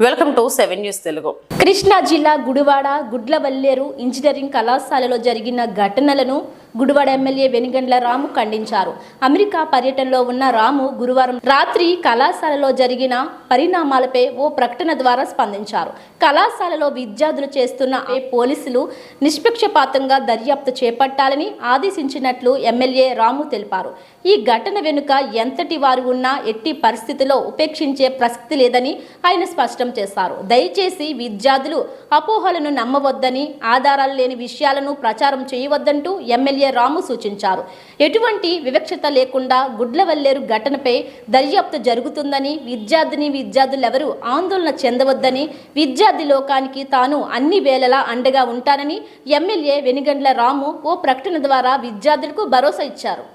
Welcome to 7 news Telugu. Krishna జిల్లా Gudivada Gudlavalleru engineering కళాశాలలో జరిగిన ఘటనలను గుడివాడ ఎమ్మెల్యే వెనిగండ్ల రాము ఖండించారు. అమెరికా పర్యటనలో ఉన్న రాము గురువారం రాత్రి కళాశాలలో జరిగిన పరిణామాలపై ఓ ప్రకటన ద్వారా స్పందించారు. కళాశాలలో విద్యార్థులు చేస్తున్న పోలీసులు నిష్పక్షపాతంగా దర్యాప్తు చేపట్టాలని ఆదేశించినట్లు ఎమ్మెల్యే రాము తెలిపారు. ఈ ఘటన వెనుక ఎంతటి వారు ఉన్నా ఎట్టి పరిస్థితిలో ఉపేక్షించే ప్రసక్తి లేదని ఆయన స్పష్టం చేశారు. దయచేసి విద్యార్థులు అపోహలను నమ్మవద్దని, ఆధారాలు లేని విషయాలను ప్రచారం చేయవద్దంటూ ఎమ్మెల్యే రాము సూచించారు. ఎటువంటి వివక్షత లేకుండా గుడ్లవల్లేరు ఘటనపై దర్యాప్తు జరుగుతుందని, విద్యార్థులెవరూ ఆందోళన చెందవద్దని, విద్యార్థి లోకానికి తాను అన్ని వేళలా అండగా ఉంటానని ఎమ్మెల్యే వెనిగండ్ల రాము ఓ ప్రకటన ద్వారా విద్యార్థులకు భరోసా ఇచ్చారు.